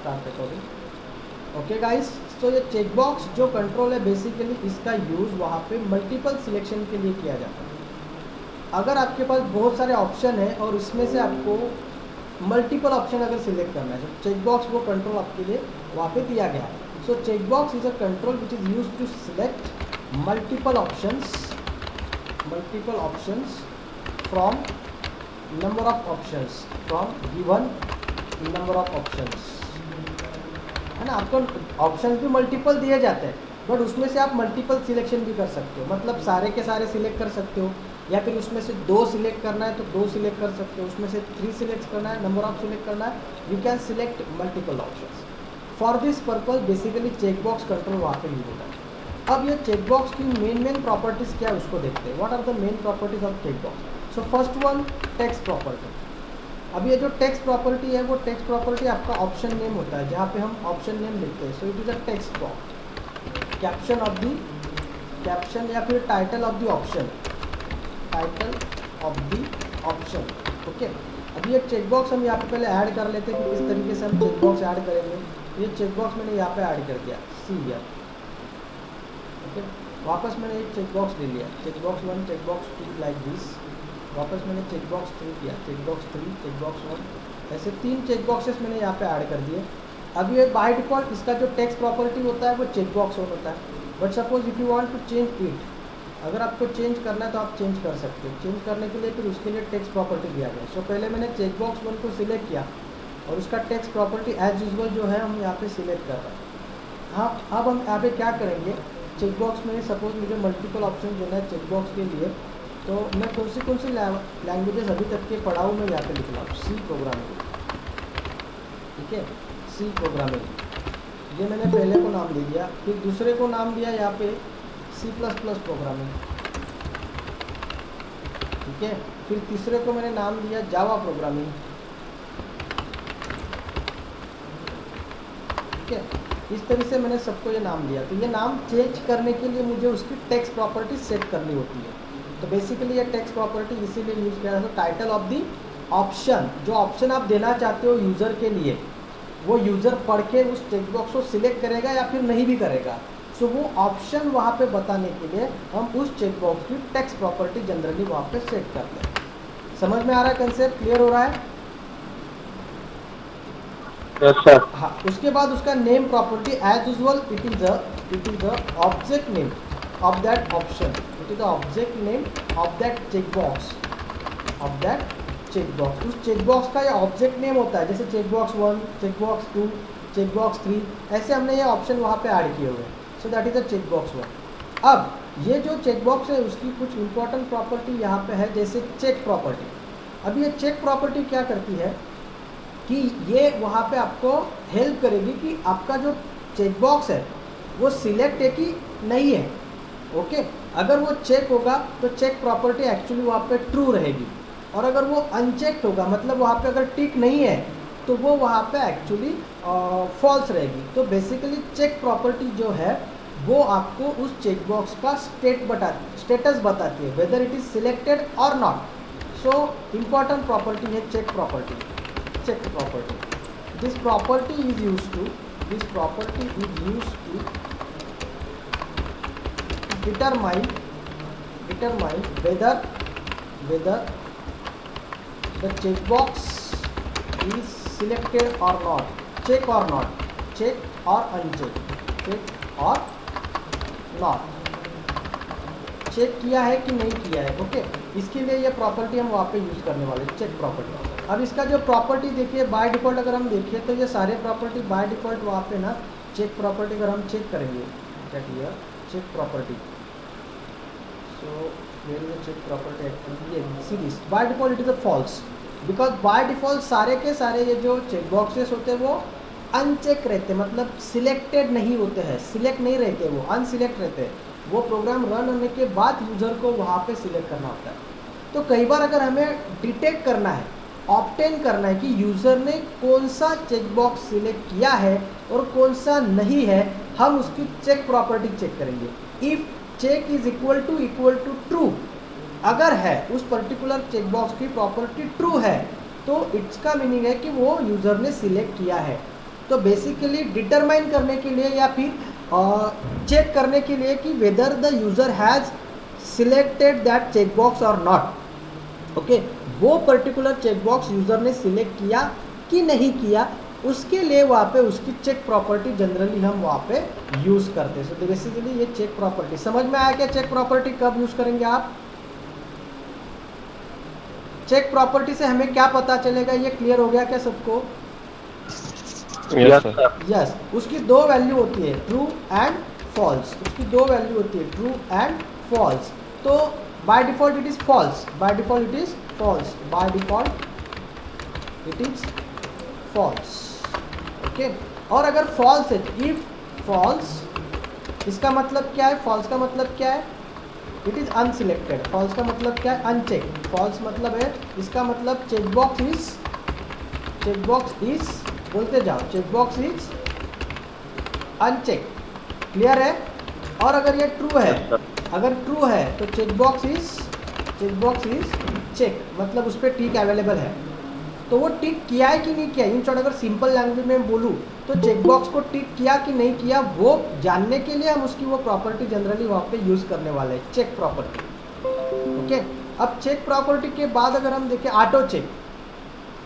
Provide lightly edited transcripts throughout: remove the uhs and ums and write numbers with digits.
Start recording. Okay guys, तो ये check box जो कंट्रोल है बेसिकली इसका यूज़ वहाँ पे मल्टीपल सिलेक्शन के लिए किया जाता है। अगर आपके पास बहुत सारे ऑप्शन है और इसमें से आपको मल्टीपल ऑप्शन अगर सिलेक्ट करना है, तो चेक बॉक्स वो कंट्रोल आपके लिए वहाँ पे दिया गया है। So check box is a control which is use to select multiple options from number of options, from given number of options, है ना। आपको ऑप्शंस भी मल्टीपल दिए जाते हैं, बट उसमें से आप मल्टीपल सिलेक्शन भी कर सकते हो, मतलब सारे के सारे सिलेक्ट कर सकते हो, या फिर उसमें से 2 सिलेक्ट करना है तो 2 सिलेक्ट कर सकते हो, उसमें से 3 सिलेक्ट करना है, नंबर ऑफ सिलेक्ट करना है, you can select multiple options. For this purpose basically check box control वहाँ पे यूज होता है। अब ये चेक बॉक्स की मेन प्रॉपर्टीज़ क्या है उसको देखते हैं। What are the main properties of check box? So first one, text property. अब ये जो टेक्स्ट प्रॉपर्टी है वो टेक्स्ट प्रॉपर्टी आपका ऑप्शन नेम होता है, जहाँ पे हम ऑप्शन नेम लिखते हैं। So it is a text box, caption of the caption या फिर title of the option, title of the option. Okay, अभी एक चेक बॉक्स हम यहाँ पे पहले ऐड कर लेते हैं कि किस तरीके से हम चेक बॉक्स ऐड करेंगे। ये चेक बॉक्स मैंने यहाँ पे ऐड कर दिया, सी ईयर। ओके, वापस मैंने एक चेक बॉक्स ले लिया, check box 1, check box 2 like this. वापस मैंने चेक बॉक्स 3 किया, चेक बॉक्स 3, चेक बॉक्स 1, ऐसे 3 चेक बॉक्सेस मैंने यहाँ पे ऐड कर दिए। अब ये बाय डिफॉल्ट इसका जो टेक्स्ट प्रॉपर्टी होता है वो चेक बॉक्स ऑन होता है। But suppose if you want to change it, अगर आपको चेंज करना है तो आप चेंज कर सकते हो। चेंज करने के लिए फिर उसके लिए टेक्स्ट प्रॉपर्टी दिया गया। सो पहले मैंने चेक बॉक्स 1 को सिलेक्ट किया और उसका टेक्स्ट प्रॉपर्टी एज यूजुअल जो है हम यहाँ पे सिलेक्ट कर रहे हैं। हाँ, अब हम यहाँ पे क्या करेंगे, चेक बॉक्स में सपोज मुझे मल्टीपल ऑप्शन देना है चेक बॉक्स के लिए, तो मैं कौन सी लैंग्वेजेस अभी तक के पढ़ा हूँ मैं यहाँ पे लिख रहा हूँ, सी प्रोग्रामिंग। ठीक है, सी प्रोग्रामिंग, ये मैंने पहले को नाम दे दिया। फिर दूसरे को नाम दिया यहाँ पे C++ प्रोग्रामिंग। ठीक है, फिर तीसरे को मैंने नाम दिया जावा प्रोग्रामिंग। ठीक है, इस तरह से मैंने सबको ये नाम दिया। तो ये नाम चेंज करने के लिए मुझे उसकी टेक्स्ट प्रॉपर्टी सेट करनी होती है। तो बेसिकली ये टेक्स्ट प्रॉपर्टी इसीलिए यूज़ किया जाता है, टाइटल ऑफ दी ऑप्शन। जो ऑप्शन आप देना चाहते हो यूज़र के लिए, वो यूज़र पढ़ के उस टेक्स्ट बॉक्स को सिलेक्ट करेगा या फिर नहीं भी करेगा। सो वो ऑप्शन वहाँ पे बताने के लिए हम उस चेक बॉक्स की टेक्स्ट प्रॉपर्टी जनरली वहाँ पे सेट करते हैं। समझ में आ रहा है, कंसेप्ट क्लियर हो रहा है? Yes sir. हाँ, उसके बाद उसका name property as usual it is the object name of that option, it is the object name of that check box, of that check box. उस चेक बॉक्स का ये ऑब्जेक्ट नेम होता है, जैसे check box 1, check box 2, check box 3, ऐसे हमने ये option वहाँ पे ऐड किए हुए हैं। So that is a check box 1। अब ये जो चेक बॉक्स है उसकी कुछ इंपॉर्टेंट प्रॉपर्टी यहाँ पे है, जैसे चेक प्रॉपर्टी। अब ये चेक प्रॉपर्टी क्या करती है कि ये वहाँ पे आपको हेल्प करेगी कि आपका जो चेक बॉक्स है वो सिलेक्ट है कि नहीं है। ओके, अगर वो चेक होगा तो चेक प्रॉपर्टी एक्चुअली वहाँ पे ट्रू रहेगी, और अगर वो अनचेक्ड होगा मतलब वहाँ पे अगर टिक नहीं है तो वो वहाँ पे एक्चुअली फॉल्स रहेगी। तो बेसिकली चेक प्रॉपर्टी जो है वो आपको उस चेक बॉक्स का स्टेटस बताती है, वेदर इट इज़ सिलेक्टेड और नॉट। सो इम्पॉर्टेंट प्रॉपर्टी है check property. Check property, this property is use to determine whether the checkbox is selected or not, check or not, check or uncheck, check or not, check किया है कि नहीं किया है। Okay, इसके लिए ये प्रॉपर्टी हम वहाँ पे यूज़ करने वाले चेक प्रॉपर्टी। अब इसका जो प्रॉपर्टी देखिए बाय डिफ़ॉल्ट अगर हम देखें तो ये सारे प्रॉपर्टी बाय डिफ़ॉल्ट वहाँ पे ना चेक प्रॉपर्टी अगर हम चेक करेंगे, क्या किया check property, so where is check property actually ये series by default it is a false, because by default सारे के सारे ये जो चेक बॉक्सेस होते हैं वो अनचेक रहते हैं, मतलब सिलेक्टेड नहीं होते हैं, सिलेक्ट नहीं रहते, वो अनसिलेक्ट रहते हैं। वो प्रोग्राम रन होने के बाद यूज़र को वहाँ पे सिलेक्ट करना होता है। तो कई बार अगर हमें डिटेक्ट करना है, ऑब्टेन करना है कि यूज़र ने कौन सा चेक बॉक्स सिलेक्ट किया है और कौन सा नहीं है, हम उसकी चेक प्रॉपर्टी चेक करेंगे। If check is equal to true, अगर है उस पर्टिकुलर चेक बॉक्स की प्रॉपर्टी ट्रू है तो इसका मीनिंग है कि वो यूज़र ने सिलेक्ट किया है। तो बेसिकली डिटरमाइन करने के लिए या फिर चेक करने के लिए कि whether the user has selected that check box और नॉट। ओके, वो पर्टिकुलर चेक बॉक्स यूज़र ने सिलेक्ट किया कि नहीं किया, उसके लिए वहाँ पे उसकी चेक प्रॉपर्टी जनरली हम वहाँ पे यूज़ करते हैं। सो बेसिकली ये चेक प्रॉपर्टी समझ में आया क्या? चेक प्रॉपर्टी कब यूज़ करेंगे आप? चेक प्रॉपर्टी से हमें क्या पता चलेगा, ये क्लियर हो गया क्या सबको? यस, उसकी दो वैल्यू होती है, ट्रू एंड फॉल्स। उसकी दो वैल्यू होती है, ट्रू एंड फॉल्स। तो by default it is false, by default it is false, by default it is false. Okay, और अगर फॉल्स है, इफ फॉल्स, इसका मतलब क्या है? फॉल्स का मतलब क्या है? It is unselected. फॉल्स का मतलब क्या है? अनचेक। फॉल्स मतलब है, इसका मतलब चेकबॉक्स इज, बोलते जाओ, चेकबॉक्स इज अनचेक। क्लियर है? और अगर ये ट्रू है, अगर ट्रू है तो चेकबॉक्स इज चेक, मतलब उस पर टिक अवेलेबल है। तो वो टिक किया है कि नहीं किया, इन शॉर्ट अगर सिंपल लैंग्वेज में बोलूँ तो चेकबॉक्स को टिक किया कि नहीं किया, वो जानने के लिए हम उसकी वो प्रॉपर्टी जनरली वहाँ पे यूज़ करने वाले हैं, चेक प्रॉपर्टी। ओके, अब चेक प्रॉपर्टी के बाद अगर हम देखें ऑटो चेक।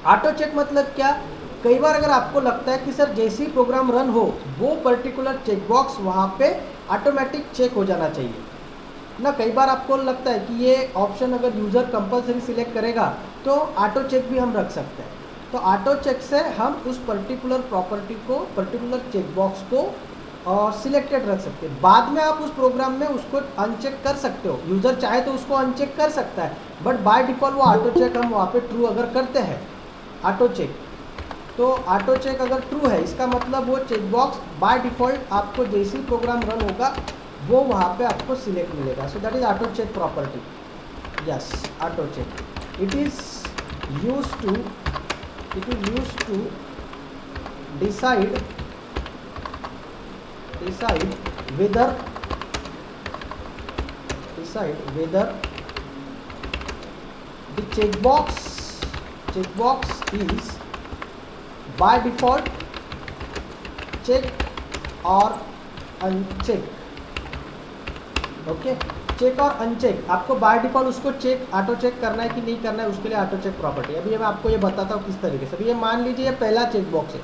ऑटो चेक मतलब क्या? कई बार अगर आपको लगता है कि सर जैसे ही प्रोग्राम रन हो वो पर्टिकुलर चेकबॉक्स वहाँ पे ऑटोमेटिक चेक हो जाना चाहिए ना। कई बार आपको लगता है कि ये ऑप्शन अगर यूज़र कंपलसरी सिलेक्ट करेगा तो ऑटो चेक भी हम रख सकते हैं। तो ऑटो चेक से हम उस पर्टिकुलर प्रॉपर्टी को, पर्टिकुलर चेकबॉक्स को सिलेक्टेड रख सकते हैं। बाद में आप उस प्रोग्राम में उसको अनचेक कर सकते हो, यूज़र चाहे तो उसको अनचेक कर सकता है, बट बाय डिफ़ॉल्ट वो ऑटो चेक हम वहाँ पे ट्रू अगर करते हैं ऑटो चेक, तो ऑटो चेक अगर ट्रू है इसका मतलब वो चेकबॉक्स बाय डिफ़ॉल्ट आपको जैसे ही प्रोग्राम रन होगा वो वहाँ पे आपको सिलेक्ट मिलेगा। So that is auto check property. Yes, auto check it is use to decide whether the checkbox is by default check or uncheck। Okay, check और uncheck, आपको बाय डिफॉल्ट उसको check, auto check करना है कि नहीं करना है, उसके लिए ऑटो चेक प्रॉपर्टी। अभी मैं आपको ये बताता हूँ किस तरीके से। अभी ये मान लीजिए ये पहला चेक बॉक्स है,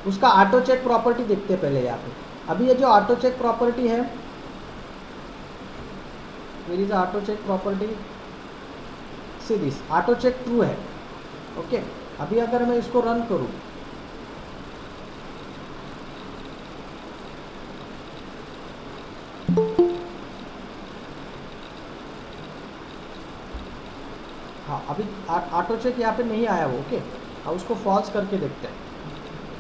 उसका ऑटो चेक प्रॉपर्टी देखते हैं पहले यहाँ पे। अभी ये जो ऑटो चेक प्रॉपर्टी है, मेरी जो auto check property see this, auto check true है। ओके, अभी अगर मैं इसको रन करूँ, हाँ अभी ऑटो चेक यहाँ पे नहीं आया वो। ओके, अब उसको फॉल्स करके देखते हैं।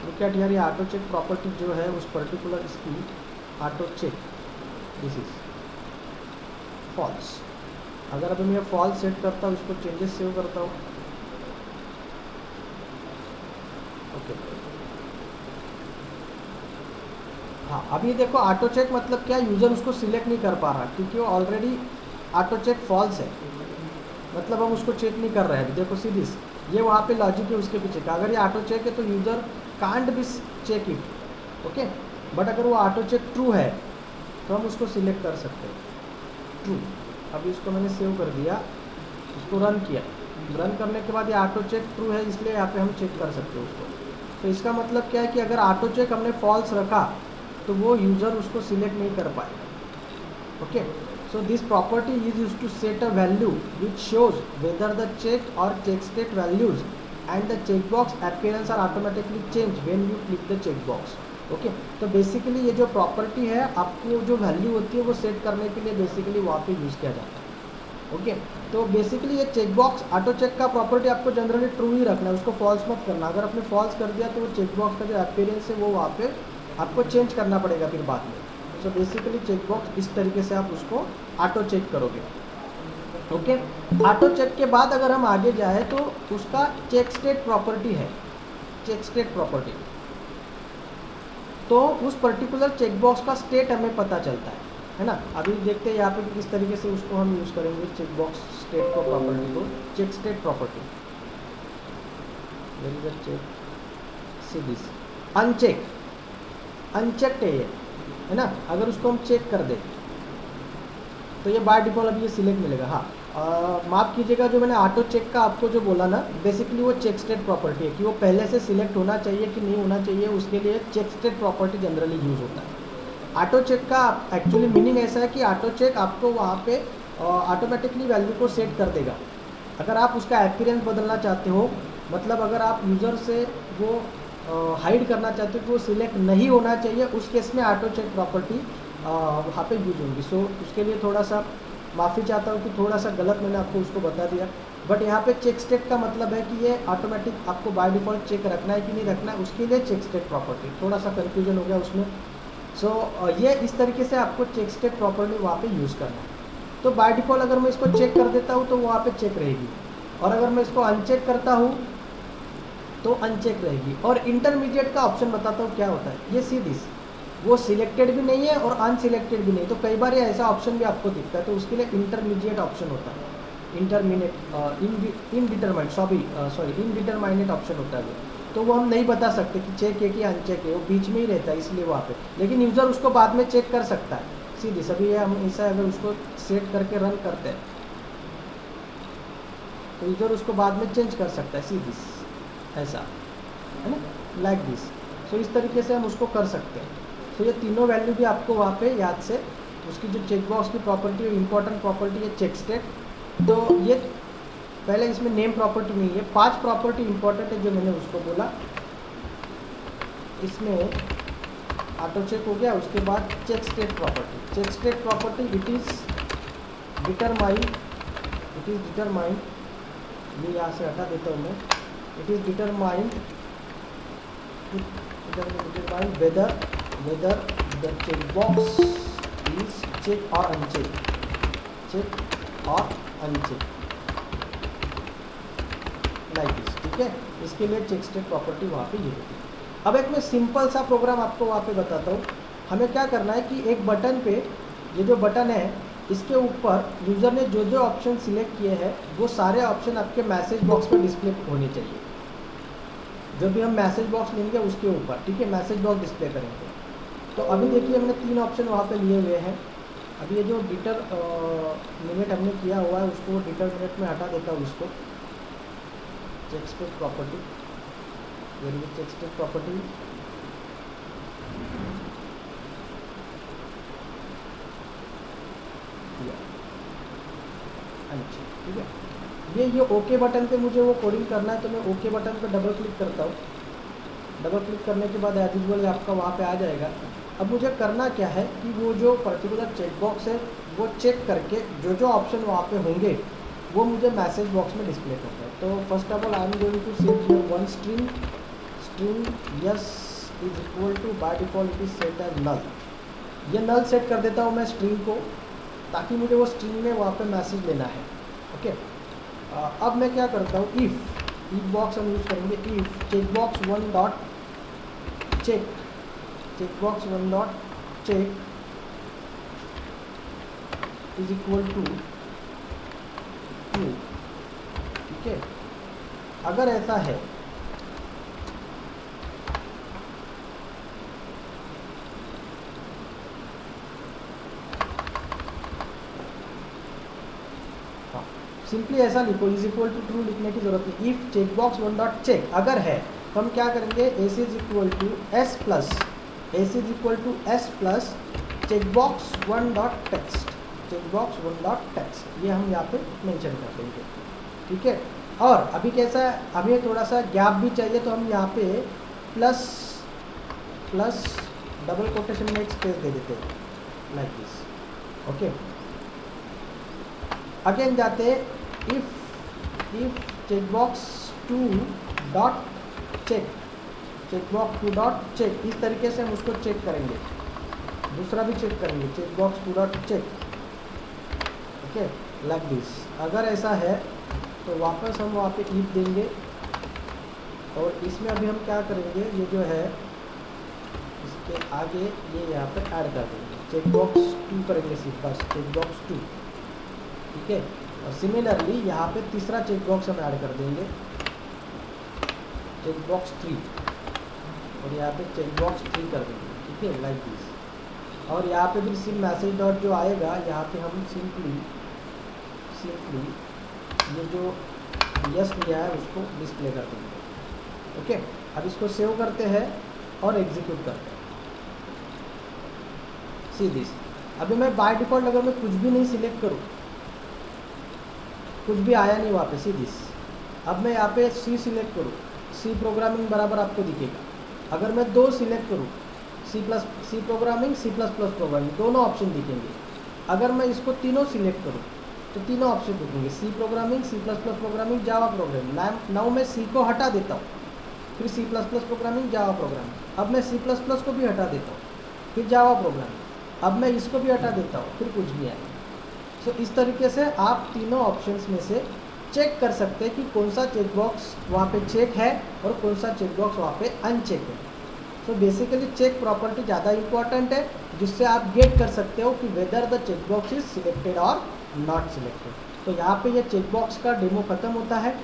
लुक एट हियर, ये ऑटो चेक प्रॉपर्टी जो है उस पर्टिकुलर इसकी auto check, this is false. अगर अभी मैं फॉल्स सेट करता हूँ, इसको चेंजेस सेव करता हूँ। ओके, हाँ अभी देखो ऑटो चेक मतलब क्या, यूज़र उसको सिलेक्ट नहीं कर पा रहा क्योंकि वो ऑलरेडी ऑटो चेक फॉल्स है, मतलब हम उसको चेक नहीं कर रहे हैं। अभी देखो सीधी ये वहाँ पे लॉजिक है उसके पीछे का, अगर ये ऑटो चेक है तो user can't be check it. Okay, but अगर वो ऑटो चेक ट्रू है तो हम उसको सिलेक्ट कर सकते हैं, ट्रू। अभी इसको मैंने सेव कर दिया, उसको रन किया, रन करने के बाद ये ऑटो चेक ट्रू है, इसलिए यहाँ पे हम चेक कर सकते हैं उसको। तो इसका मतलब क्या है कि अगर ऑटो चेक हमने फॉल्स रखा तो वो यूज़र उसको सिलेक्ट नहीं कर पाएगा। Okay, so this property is used to set a value which shows whether the check or check state values and the checkbox appearance are automatically changed when you click the checkbox। Okay, तो basically ये जो property है आपको जो value होती है वो set करने के लिए बेसिकली वहाँ पे यूज़ किया जाता है। ओके, तो बेसिकली ये चेकबॉक्स ऑटो चेक का प्रॉपर्टी आपको जनरली ट्रू ही रखना है, उसको फॉल्स मत करना। अगर आपने फॉल्स कर दिया तो वो चेकबॉक्स का जो अपीयरेंस है वो वहाँ पे आपको चेंज करना पड़ेगा फिर बाद में। सो बेसिकली चेकबॉक्स इस तरीके से आप उसको ऑटो चेक करोगे। ओके, ऑटो चेक के बाद अगर हम आगे जाए तो उसका चेक स्टेट प्रॉपर्टी है, चेक स्टेट प्रॉपर्टी। तो उस पर्टिकुलर चेकबॉक्स का स्टेट हमें पता चलता है ना। अभी देखते हैं यहाँ पे किस तरीके से उसको हम यूज़ करेंगे चेकबॉक्स स्टेट को, प्रॉपर्टी को, check state property. Very good, check see this uncheck. Unchecked है ना, अगर उसको हम चेक कर दें तो ये बाय डिफ़ॉल्ट अभी ये सिलेक्ट मिलेगा। हाँ, माफ़ कीजिएगा, जो मैंने ऑटो चेक का आपको जो बोला ना, बेसिकली वो चेक स्टेट प्रॉपर्टी है कि वो पहले से सिलेक्ट होना चाहिए कि नहीं होना चाहिए, उसके लिए check state property generally use होता है। ऑटो चेक का एक्चुअली मीनिंग ऐसा है कि ऑटो चेक आपको वहाँ पे ऑटोमेटिकली वैल्यू को सेट कर देगा। अगर आप उसका अपीयरेंस बदलना चाहते हो, मतलब अगर आप यूज़र से वो हाइड करना चाहते हो कि वो सिलेक्ट नहीं होना चाहिए, उस केस में ऑटो चेक प्रॉपर्टी वहाँ पे यूज होगी। सो उसके लिए थोड़ा सा माफ़ी चाहता हूँ कि थोड़ा सा गलत मैंने आपको उसको बता दिया। बट यहाँ पे चेक स्टेट का मतलब है कि ये ऑटोमेटिक आपको बाय डिफ़ॉल्ट चेक रखना है कि नहीं रखना है, उसके लिए चेक स्टेट प्रॉपर्टी। थोड़ा सा कन्फ्यूजन हो गया उसमें। सो ये इस तरीके से आपको चेक स्टेट प्रॉपर्टी वहाँ पे यूज़ करना है। तो बाय डिफ़ॉल्ट अगर मैं इसको चेक कर देता हूँ तो वहाँ पे चेक रहेगी, और अगर मैं इसको अनचेक करता हूँ तो अनचेक रहेगी। और इंटरमीडिएट का ऑप्शन बताता हूँ क्या होता है। ये सीधी वो सिलेक्टेड भी नहीं है और अनसिलेक्टेड भी नहीं, तो कई बार ये ऐसा ऑप्शन भी आपको दिखता है, तो उसके लिए इंटरमीडिएट ऑप्शन होता है। इंटरमीडिएट इनडिटरमाइंड सॉरी इनडिटरमाइनेट ऑप्शन होता है वो, तो वो हम नहीं बता सकते कि चेक है कि अनचेक है, वो बीच में ही रहता है इसलिए वहाँ पे। लेकिन यूज़र उसको बाद में चेक कर सकता है सीधी सभी। ये हम ऐसा अगर उसको सेट करके रन करते हैं तो यूज़र उसको बाद में चेंज कर सकता है सीधी, ऐसा है ना, लाइक दिस। सो इस तरीके से हम उसको कर सकते हैं। तो ये तीनों वैल्यू भी आपको वहाँ पे याद से, उसकी जो चेकबॉक्स की प्रॉपर्टी है, इंपॉर्टेंट प्रॉपर्टी है चेक स्टेट। तो ये पहले इसमें नेम प्रॉपर्टी नहीं है, 5 प्रॉपर्टी इंपॉर्टेंट है जो मैंने उसको बोला। इसमें ऑटो चेक हो गया, उसके बाद check state property. Check state property it is determined, ये यहाँ से हटा देता हूँ मैं। It is determined whether the checkbox is check or uncheck like this, ठीक है। इसके लिए चेक स्टेट प्रॉपर्टी वहाँ पे ये होती है। अब एक मैं सिंपल सा प्रोग्राम आपको वहाँ पे बताता हूँ। हमें क्या करना है कि एक बटन पे, ये जो बटन है इसके ऊपर यूज़र ने जो जो ऑप्शन सिलेक्ट किए हैं वो सारे ऑप्शन आपके मैसेज बॉक्स पर डिस्प्ले होने चाहिए। जब भी हम मैसेज बॉक्स लेंगे उसके ऊपर, ठीक है, मैसेज बॉक्स डिस्प्ले करेंगे। तो अभी देखिए हमने 3 ऑप्शन वहाँ पे लिए हुए हैं। अभी ये जो डिटर मिनट हमने किया हुआ है उसको डिटर मिनट में हटा देता हूँ उसको। चेक स्टेट प्रॉपर्टी, ये चेक स्टेट प्रॉपर्टी अच्छा, ठीक है। ये ओके बटन पे मुझे वो कोडिंग करना है, तो मैं ओके बटन पे डबल क्लिक करता हूँ। डबल क्लिक करने के बाद एज यूजुअल आपका वहाँ पे आ जाएगा। अब मुझे करना क्या है कि वो जो पर्टिकुलर चेकबॉक्स है वो चेक करके जो जो ऑप्शन वहाँ पे होंगे वो मुझे मैसेज बॉक्स में डिस्प्ले करना है। तो first of all I am going to set here one string yes is equal to by default it is set as null. ये नल सेट कर देता हूँ मैं स्ट्रिंग को, ताकि मुझे वो स्ट्रिंग में वहाँ पे मैसेज लेना है। ओके, अब मैं क्या करता हूँ, इफ बॉक्स हम यूज़ करेंगे। If checkbox one dot check is equal to true, ठीक है। अगर ऐसा है सिंपली ऐसा लिखो, इज इक्वल टू ट्रू लिखने की जरूरत नहीं। If checkbox one dot check अगर है तो हम क्या करेंगे, S is equal to S plus checkbox one dot text, ये हम यहाँ पे मेंशन कर देंगे, ठीक है। और अभी कैसा है, हमें थोड़ा सा गैप भी चाहिए, तो हम यहाँ पे प्लस डबल कोटेशन में एक स्पेस दे देते हैं लाइक दिस। ओके, अगेन जाते हैं, if checkbox two dot check, इस तरीके से हम उसको चेक करेंगे। दूसरा भी चेक करेंगे, checkbox two dot check, okay like this. अगर ऐसा है तो वापस हम वहाँ पे इफ देंगे, और इसमें अभी हम क्या करेंगे, ये जो है इसके आगे ये यहाँ पे ऐड कर देंगे, चेकबॉक्स टू करेंगे सिर्फ, बस चेकबॉक्स टू, ठीक है। और सिमिलरली यहाँ पे तीसरा चेकबॉक्स हम ऐड कर देंगे, चेकबॉक्स 3, और यहाँ पे चेकबॉक्स 3 कर देंगे, ठीक ओके, लाइक दिस। और यहाँ पे भी सिम मैसेज डॉट जो आएगा, यहाँ पे हम सिंपली ये जो यस लिया है उसको डिस्प्ले कर देंगे। ओके, अब इसको सेव करते हैं और एग्जीक्यूट करते हैं। See this. अभी मैं बाय डिफ़ॉल्ट अगर मैं कुछ भी नहीं सिलेक्ट करूँ, कुछ भी आया नहीं वहाँ पे, सी दिस। अब मैं यहाँ पे सी सिलेक्ट करूँ, सी प्रोग्रामिंग बराबर आपको दिखेगा। अगर मैं 2 सिलेक्ट करूँ, C programming, C plus plus programming, दोनों ऑप्शन दिखेंगे। अगर मैं इसको तीनों सिलेक्ट करूँ तो तीनों ऑप्शन दिखेंगे, C programming, C plus plus programming, Java programming. Now मैं सी को हटा देता हूँ, फिर C plus plus programming, Java programming. अब मैं सी प्लस प्लस को भी हटा देता हूँ, फिर जावा प्रोग्रामिंग। अब मैं इसको भी हटा देता हूँ, फिर कुछ भी आएगा। सो इस तरीके से आप तीनों ऑप्शंस में से चेक कर सकते हैं कि कौन सा चेकबॉक्स वहाँ पे चेक है और कौन सा चेकबॉक्स वहाँ पे अनचेक है। सो बेसिकली चेक प्रॉपर्टी ज़्यादा इंपॉर्टेंट है, जिससे आप गेट कर सकते हो कि whether the checkbox is selected और नॉट सिलेक्टेड। तो यहाँ पे ये चेकबॉक्स का डेमो खत्म होता है।